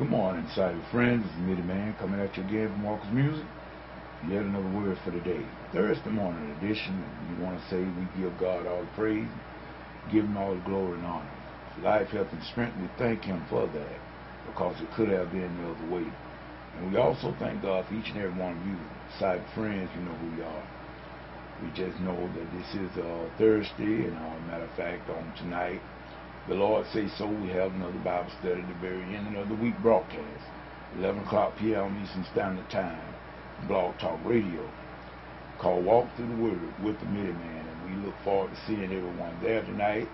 Good morning, cyber friends. It's Mitty Man coming at you again from Walker's Music. Yet another word for the day. Thursday morning edition. We want to say we give God all the praise, give Him all the glory and honor. Life, health, and strength, we thank Him for that because it could have been the other way. And we also thank God for each and every one of you, cyber friends. You know who you are. We just know that this is Thursday, and matter of fact, on tonight, the Lord say so, we have another Bible study at the very end of the week broadcast, 11 o'clock p.m. Eastern Standard Time, Blog Talk Radio, called Walk Through the Word with the Mitty Man, and we look forward to seeing everyone there tonight,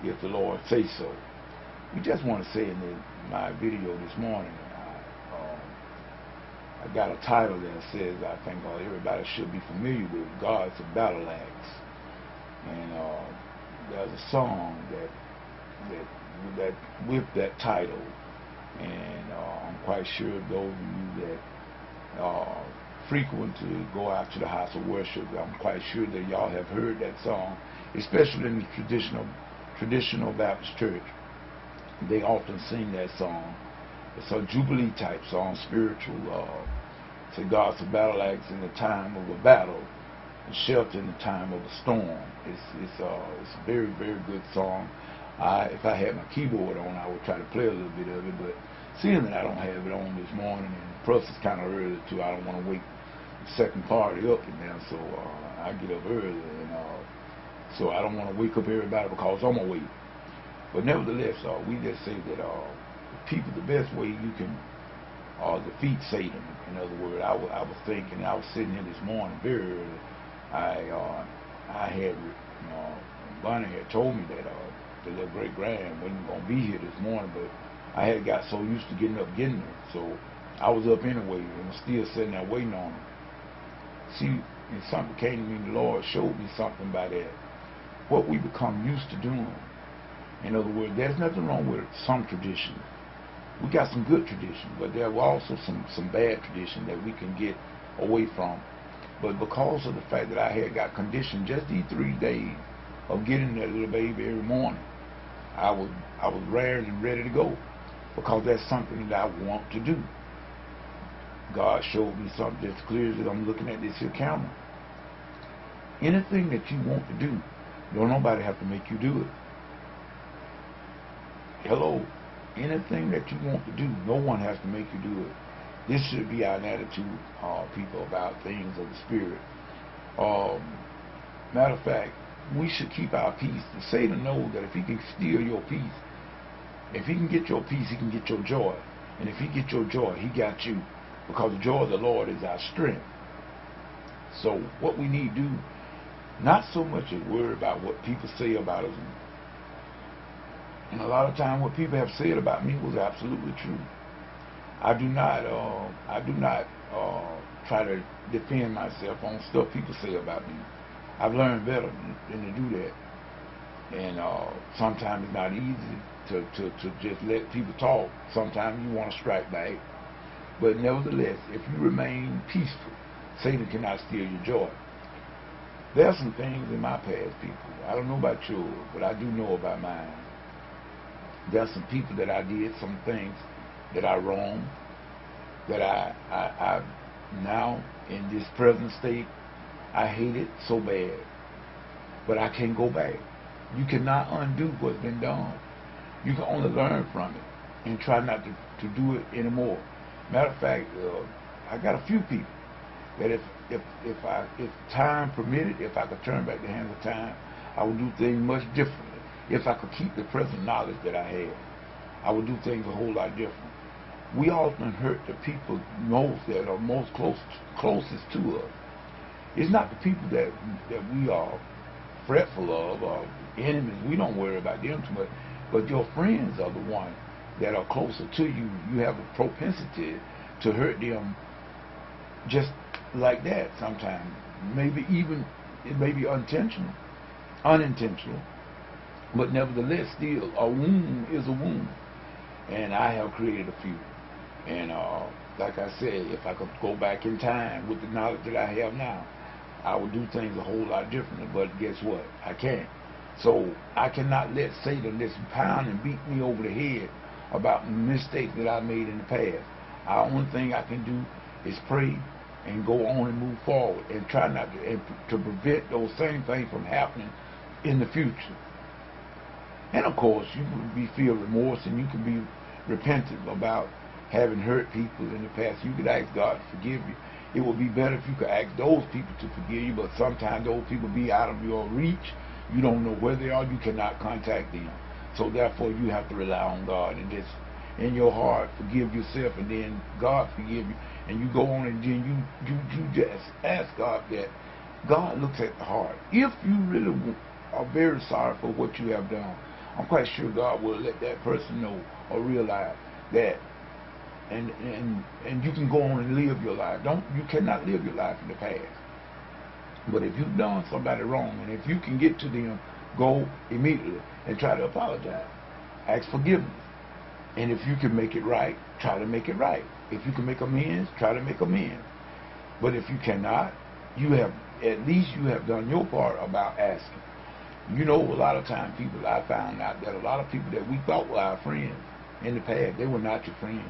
if the Lord say so. We just want to say in my video this morning, I got a title that says, I think everybody should be familiar with, God's a Battle Axe. And there's a song that with that title, and I'm quite sure those of you that frequently go out to the house of worship, I'm quite sure that y'all have heard that song, especially in the traditional Baptist church. They often sing that song. It's a Jubilee type song, spiritual. Say God's a battle axe in the time of a battle, and shelter in the time of a storm. It's a very, very good song. If I had my keyboard on, I would try to play a little bit of it, but seeing that I don't have it on this morning, and plus it's kind of early too, I don't want to wake the second party up in there, so I get up early, and so I don't want to wake up everybody because I'm awake. But nevertheless, we just say that people, the best way you can defeat Satan. In other words, I was thinking, I was sitting here this morning very early. I had, Bonnie had told me that the little great grand wasn't going to be here this morning, but I had got so used to getting up, getting her. So I was up anyway, and still sitting there waiting on her. See, and something came to me, the Lord showed me something by that. What we become used to doing. In other words, there's nothing wrong with some traditions. We got some good traditions, but there are also some bad traditions that we can get away from. But because of the fact that I had got conditioned just these 3 days of getting that little baby every morning, I was raring and ready to go because that's something that I want to do. God showed me something just clear as I'm looking at this here camera. Anything that you want to do, don't nobody have to make you do it. Hello. Anything that you want to do, no one has to make you do it. This should be our attitude, people, about things of the Spirit. Matter of fact, we should keep our peace. Satan knows that if he can steal your peace, if he can get your peace, he can get your joy. And if he gets your joy, he got you. Because the joy of the Lord is our strength. So what we need to do, not so much as worry about what people say about us. And a lot of times what people have said about me was absolutely true. I do not try to defend myself on stuff people say about me. I've learned better than to do that. And sometimes it's not easy to just let people talk. Sometimes you want to strike back. But nevertheless, if you remain peaceful, Satan cannot steal your joy. There are some things in my past, people. I don't know about yours, but I do know about mine. There are some people that I did some things that I wronged, that I now in this present state, I hate it so bad, but I can't go back. You cannot undo what's been done. You can only learn from it and try not to do it anymore. Matter of fact, I got a few people that if time permitted, if I could turn back the hands of time, I would do things much differently. If I could keep the present knowledge that I had, I would do things a whole lot different. We often hurt the people most that are most closest to us. It's not the people that we are fretful of or enemies. We don't worry about them too much. But your friends are the ones that are closer to you. You have a propensity to hurt them just like that sometimes. Maybe even, it may be unintentional. But nevertheless, still, a wound is a wound. And I have created a few. And like I said, if I could go back in time with the knowledge that I have now, I would do things a whole lot differently. But guess what? I can't. So I cannot let Satan just pound and beat me over the head about the mistakes that I made in the past. The only thing I can do is pray and go on and move forward and try not to prevent those same things from happening in the future. And of course, you can feel remorse and you can be repentant about having hurt people in the past. You could ask God to forgive you. It would be better if you could ask those people to forgive you, but sometimes those people be out of your reach. You don't know where they are. You cannot contact them. So therefore, you have to rely on God and just in your heart forgive yourself, and then God forgive you. And you go on and then you just ask God that. God looks at the heart. If you really are very sorry for what you have done, I'm quite sure God will let that person know or realize that, and you can go on and live your life. You cannot live your life in the past. But if you've done somebody wrong, and if you can get to them, go immediately and try to apologize. Ask forgiveness. And if you can make it right, try to make it right. If you can make amends, try to make amends. But if you cannot, at least you have done your part about asking. You know, a lot of times I found out that a lot of people that we thought were our friends in the past, they were not your friends.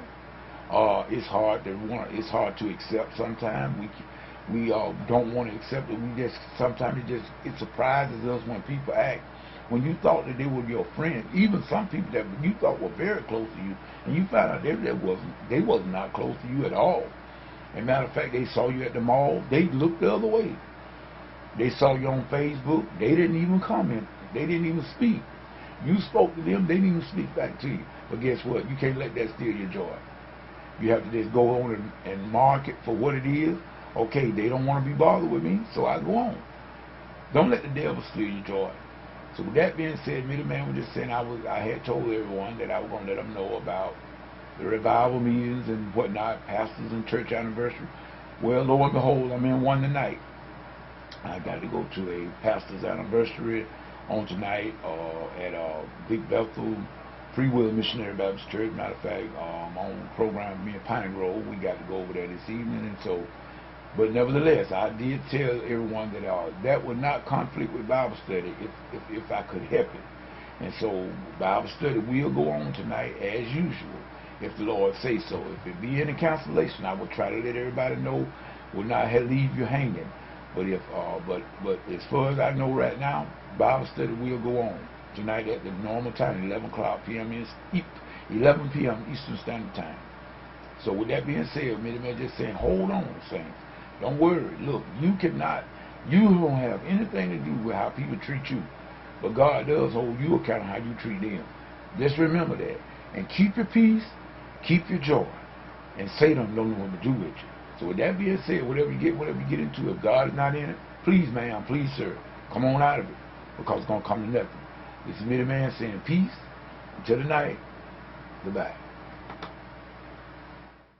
It's hard to accept sometimes. We don't want to accept it. Sometimes it surprises us when people act. When you thought that they were your friend, even some people that you thought were very close to you, and you found out they was not close to you at all. As a matter of fact, they saw you at the mall, they looked the other way. They saw you on Facebook, they didn't even comment, they didn't even speak. You spoke to them, they didn't even speak back to you. But guess what? You can't let that steal your joy. You have to just go on and mark it for what it is. Okay, they don't want to be bothered with me, so I go on. Don't let the devil steal your joy. So with that being said, me the man was just saying I had told everyone that I was going to let them know about the revival meetings and whatnot, pastors and church anniversary. Well, lo and behold, I'm in one tonight. I got to go to a pastor's anniversary on tonight at Big Bethel Free Will Missionary Baptist Church. Matter of fact, on the program, me and Pine Grove, we got to go over there this evening. And so, but nevertheless, I did tell everyone that that would not conflict with Bible study if I could help it. And so Bible study will go on tonight as usual, if the Lord say so. If it be any cancellation, I will try to let everybody know, will not leave you hanging. But but as far as I know right now, Bible study will go on tonight at the normal time, 11 p.m. Eastern Standard Time. So with that being said, man, just saying, hold on, saints. Don't worry. Look, you don't have anything to do with how people treat you, but God does hold you accountable how you treat them. Just remember that, and keep your peace, keep your joy, and Satan don't know what to do with you. So with that being said, whatever you get into, if God is not in it, please, ma'am, please, sir, come on out of it, because it's going to come to nothing. This is me, the man, saying peace until the night. Goodbye.